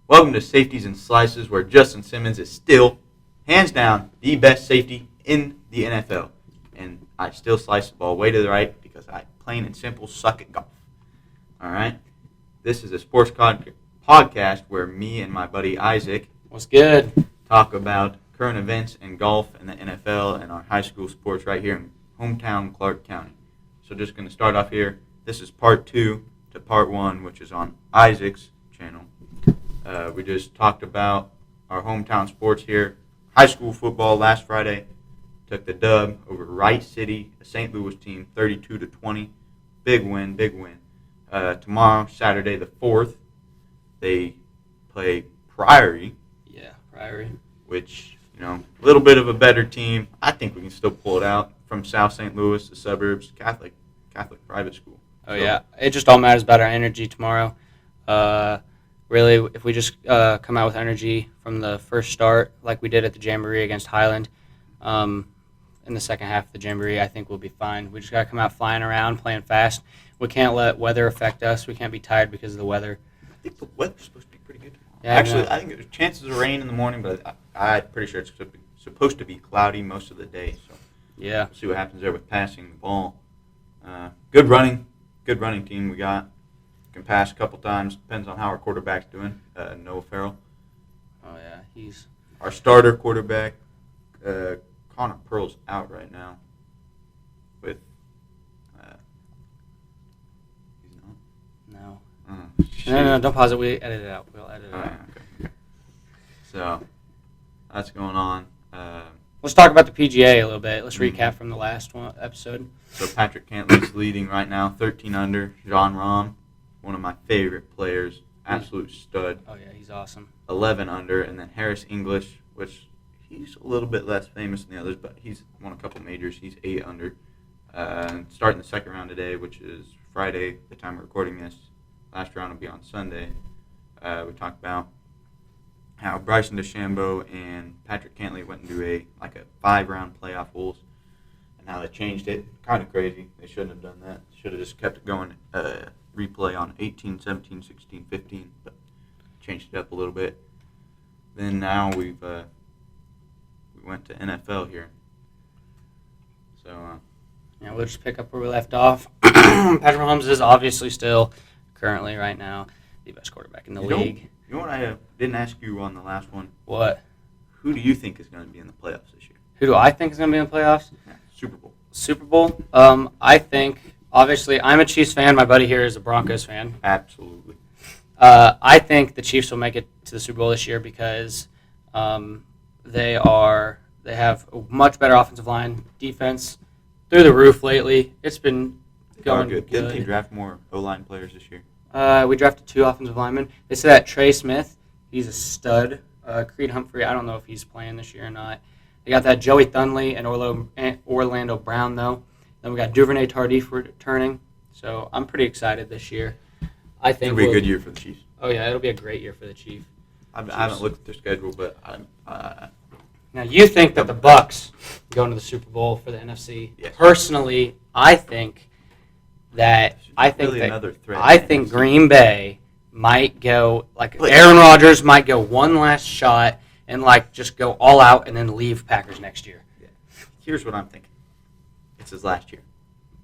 Welcome to Safeties and Slices, where Justin Simmons is still, hands down, the best safety in the NFL. And I still slice the ball way to the right because I plain and simple suck at golf. All right? This is a sports podcast where me and my buddy Isaac What's good? talk about current events in golf and the NFL and our high school sports right here in hometown Clark County. So just going to start off here. This is part 2 to part 1, which is on Isaac's channel. We just talked about our hometown sports here. High school football last Friday took the dub over Wright City, a St. Louis team, 32-20. Big win. Tomorrow, Saturday the 4th, they play Priory. Yeah, Priory. Which, a little bit of a better team. I think we can still pull it out from South St. Louis, the suburbs, Catholic private school. Yeah. It just all matters about our energy tomorrow. Really, if we just come out with energy from the first start, like we did at the Jamboree against Highland, in the second half of the Jamboree, I think we'll be fine. We just got to come out flying around, playing fast. We can't let weather affect us. We can't be tired because of the weather. I think the weather's supposed to be pretty good tomorrow. Yeah, actually, I think there's chances of rain in the morning, but I'm pretty sure it's supposed to be cloudy most of the day. So yeah, we'll see what happens there with passing the ball. Good running team we got. Can pass a couple times. Depends on how our quarterback's doing. Noah Farrell. Oh yeah, he's our starter quarterback. Connor Pearl's out right now. With he's not. no. Oh, No, don't pause it. We edit it out. We'll edit it out. Okay. So that's going on. Let's talk about the PGA a little bit. Let's recap from the last episode. So Patrick Cantley's leading right now, 13 under. John Rahm, one of my favorite players, absolute stud. Oh yeah, he's awesome. 11 under, and then Harris English, which he's a little bit less famous than the others, but he's won a couple majors. He's 8 under. Starting the second round today, which is Friday, the time we're recording this. Last round will be on Sunday. We talked about how Bryson DeChambeau and Patrick Cantley went into a 5-round playoff holes, and how they changed it. Kind of crazy. They shouldn't have done that. Should have just kept it going. Replay on 18, 17, 16, 15, but changed it up a little bit. Then now we went to NFL here. So yeah, we'll just pick up where we left off. Patrick Mahomes is obviously still currently right now the best quarterback in the league. You know what I didn't ask you on the last one? What? Who do you think is going to be in the playoffs this year? Who do I think is going to be in the playoffs? Yeah, Super Bowl. Super Bowl? I think, obviously, I'm a Chiefs fan. My buddy here is a Broncos fan. Absolutely. I think the Chiefs will make it to the Super Bowl this year because they have a much better offensive line, defense through the roof lately. It's been going good. Didn't they draft more O-line players this year? We drafted 2 offensive linemen. They said that Trey Smith, he's a stud. Creed Humphrey, I don't know if he's playing this year or not. They got that Joey Thunley and Orlando Brown, though. Then we got Duvernay Tardif returning. So I'm pretty excited this year. I think it'll be a good year for the Chiefs. Oh, yeah, it'll be a great year for the Chiefs. I haven't looked at their schedule, but Now, you think that the Bucs go into the Super Bowl for the NFC. Yes. Personally, I think Green Bay might go, Aaron Rodgers might go one last shot and, just go all out and then leave Packers next year. Yeah. Here's what I'm thinking. It's his last year.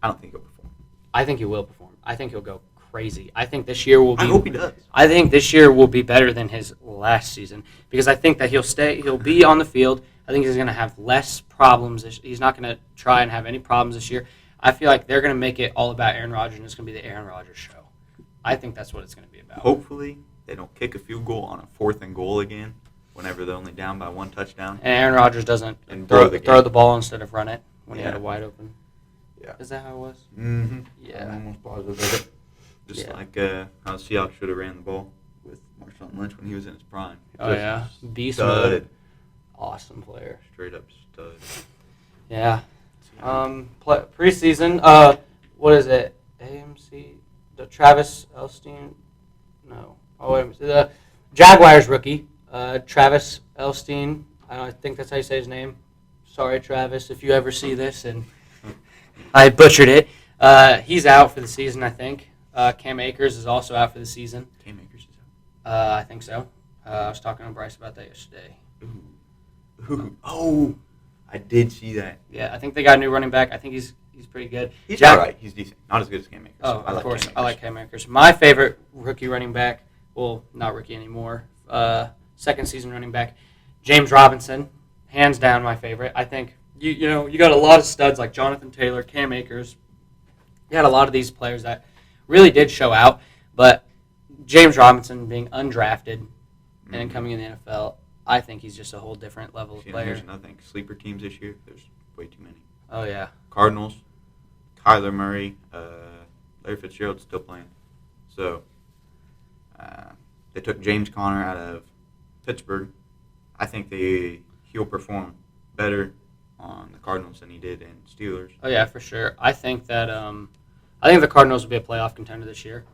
I don't think he'll perform. I think he will perform. I think he'll go crazy. I think this year will be... I hope he does. I think this year will be better than his last season because I think that he'll be on the field. I think he's going to have less problems. He's not going to try and have any problems this year. I feel like they're going to make it all about Aaron Rodgers, and it's going to be the Aaron Rodgers show. I think that's what it's going to be about. Hopefully, they don't kick a field goal on a 4th and goal again whenever they're only down by 1 touchdown. And Aaron Rodgers doesn't throw the ball instead of run it when he had it wide open. Yeah. Is that how it was? Mm-hmm. Yeah. I'm almost positive of it. Just like how the Seahawks should have ran the ball with Marshawn Lynch when he was in his prime. Oh, yeah. Beast mode. Awesome player. Straight up stud. Yeah. Preseason, what is it? AMC? The Travis Elstein? No. Oh, wait a minute. The Jaguars rookie, Travis Elstein. I think that's how you say his name. Sorry, Travis, if you ever see this and I butchered it. He's out for the season, I think. Cam Akers is also out for the season. Cam Akers is out. I think so. I was talking to Bryce about that yesterday. Ooh. Oh, I did see that. Yeah, I think they got a new running back. I think he's pretty good. He's all right. He's decent. Not as good as Cam Akers. Oh, I of like course. Cam Akers. I like Cam Akers. My favorite rookie running back, well, not rookie anymore, second season running back, James Robinson. Hands down my favorite. I think, you got a lot of studs like Jonathan Taylor, Cam Akers. You had a lot of these players that really did show out, but James Robinson being undrafted and then coming in the NFL, I think he's just a whole different level of player. Here's another thing. Sleeper teams this year, there's way too many. Oh, yeah. Cardinals, Kyler Murray, Larry Fitzgerald's still playing. So they took James Conner out of Pittsburgh. I think he'll perform better on the Cardinals than he did in Steelers. Oh, yeah, for sure. I think that I think the Cardinals will be a playoff contender this year.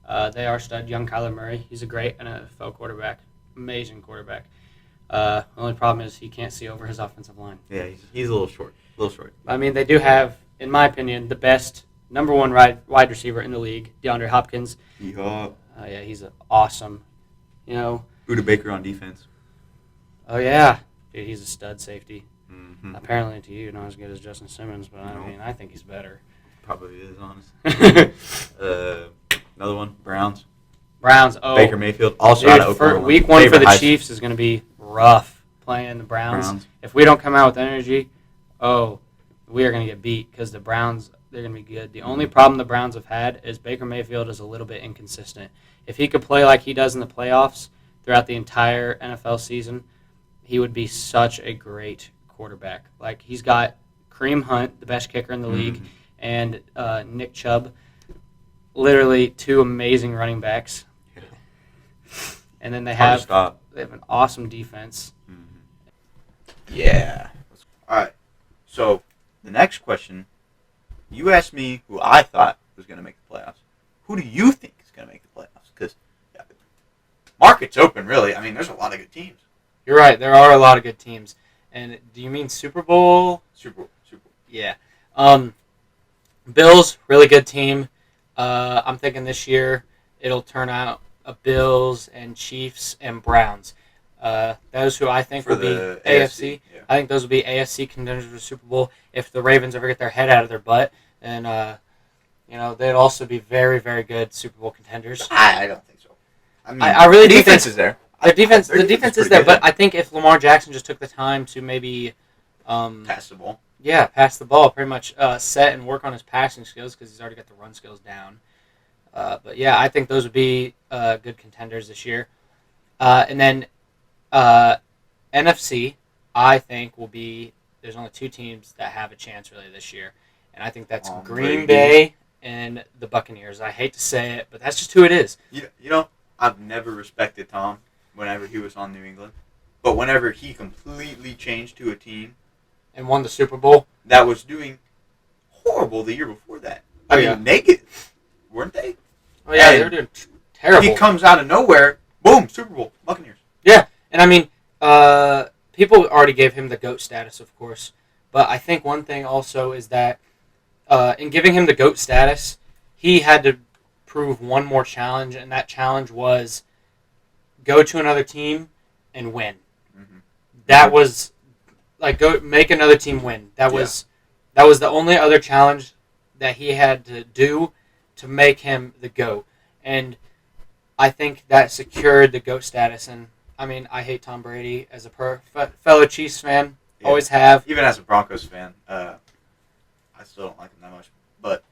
They are stud young Kyler Murray. He's a great NFL quarterback, amazing quarterback. The only problem is he can't see over his offensive line. Yeah, he's a little short. I mean, they do have, in my opinion, the best number one wide receiver in the league, DeAndre Hopkins. Yeah, he's awesome. Buda Baker on defense. Oh, yeah. Dude, he's a stud safety. Mm-hmm. Apparently to you, not as good as Justin Simmons, but No. I mean, I think he's better. Probably is, honestly. Another one, Browns. Oh. Baker Mayfield, also Dude, out of Oklahoma. week one for the Favorite Chiefs is going to be rough playing the Browns. If we don't come out with energy, we are going to get beat because the Browns, they're going to be good. The only problem the Browns have had is Baker Mayfield is a little bit inconsistent. If he could play like he does in the playoffs throughout the entire NFL season, he would be such a great quarterback. Like, he's got Kareem Hunt, the best kicker in the league, and Nick Chubb, literally two amazing running backs. And then they have an awesome defense. Mm-hmm. Yeah. All right. So the next question, you asked me who I thought was going to make the playoffs. Who do you think is going to make the playoffs? Because market's open, really. I mean, there's a lot of good teams. You're right. There are a lot of good teams. And do you mean Super Bowl? Super Bowl. Yeah. Bills, really good team. I'm thinking this year it'll turn out Bills and Chiefs and Browns. Those who I think will be AFC. Yeah. I think those will be AFC contenders for the Super Bowl. If the Ravens ever get their head out of their butt, then they'd also be very, very good Super Bowl contenders. I don't think so. I mean, I really the do defense think is there. The defense is there, good. but I think if Lamar Jackson just took the time to maybe pass the ball. Yeah, pass the ball, pretty much set and work on his passing skills because he's already got the run skills down. But yeah, I think those would be good contenders this year. And then NFC, I think will be. There's only two teams that have a chance really this year, and I think that's Green Bay and the Buccaneers. I hate to say it, but that's just who it is. I've never respected Tom whenever he was on New England, but whenever he completely changed to a team and won the Super Bowl that was doing horrible the year before that. I mean, negative, weren't they? Oh yeah, they were doing terrible. He comes out of nowhere, boom, Super Bowl, Buccaneers. Yeah, and I mean, people already gave him the GOAT status, of course, but I think one thing also is that in giving him the GOAT status, he had to prove one more challenge, and that challenge was go to another team and win. Mm-hmm. That was go make another team win. That was the only other challenge that he had to do to make him the GOAT. And I think that secured the GOAT status. And I mean, I hate Tom Brady as a fellow Chiefs fan. Yeah. Always have. Even as a Broncos fan, I still don't like him that much. But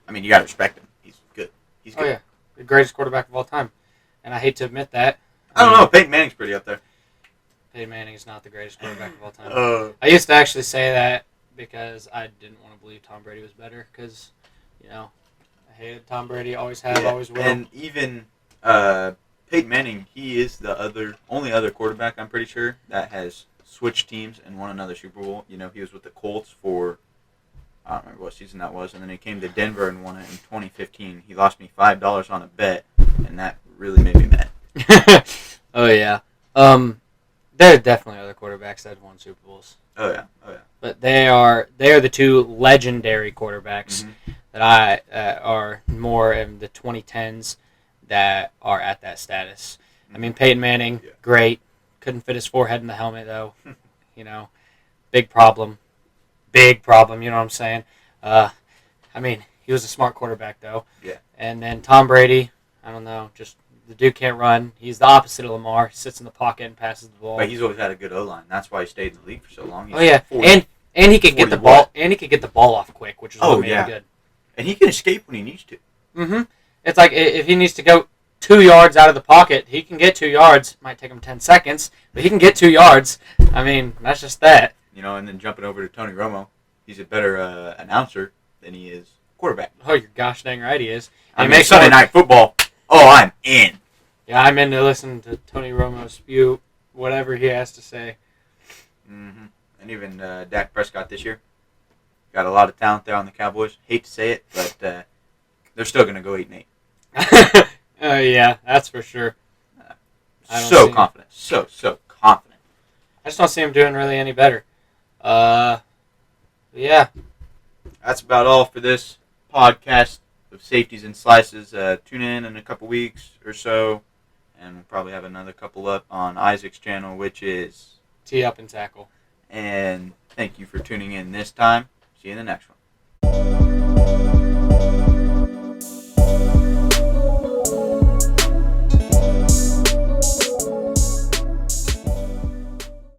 I mean, you gotta respect him. He's good. He's good. Oh yeah, the greatest quarterback of all time. And I hate to admit that. I don't know. Peyton Manning's pretty up there. Peyton Manning is not the greatest quarterback of all time. I used to actually say that because I didn't want to believe Tom Brady was better because, I hated Tom Brady, always have, always will. And even Peyton Manning, he is the only other quarterback, I'm pretty sure, that has switched teams and won another Super Bowl. He was with the Colts for, I don't remember what season that was, and then he came to Denver and won it in 2015. He lost me $5 on a bet, and that really made me mad. Oh, yeah. There are definitely other quarterbacks that have won Super Bowls. Oh yeah. But they are the two legendary quarterbacks that are more in the 2010s that are at that status. I mean, Peyton Manning, Yeah. great. Couldn't fit his forehead in the helmet, though. Big problem. Big problem, you know what I'm saying? I mean, he was a smart quarterback, though. Yeah. And then Tom Brady, I don't know, just the dude can't run. He's the opposite of Lamar. He sits in the pocket and passes the ball. But he's always had a good O-line. That's why he stayed in the league for so long. He's 40, and he could get the 40 ball. what? And he could get the ball off quick, which is what made him good. And he can escape when he needs to. Mm-hmm. It's like if he needs to go 2 yards out of the pocket, he can get 2 yards. Might take him 10 seconds, but he can get 2 yards. I mean, that's just that. And then jumping over to Tony Romo, he's a better announcer than he is quarterback. Oh, you're gosh dang right he is. I mean, Sunday Night Football. Oh, I'm in. Yeah, I'm into listening to Tony Romo spew whatever he has to say. Mm-hmm. And even Dak Prescott this year. Got a lot of talent there on the Cowboys. Hate to say it, but they're still going to go 8-8. Yeah, that's for sure. So confident. So confident. I just don't see him doing really any better. Yeah. That's about all for this podcast of Safeties and Slices. Tune in a couple weeks or so, and we'll probably have another couple up on Isaac's channel, which is Tee Up and Tackle. And thank you for tuning in this time. See you in the next one.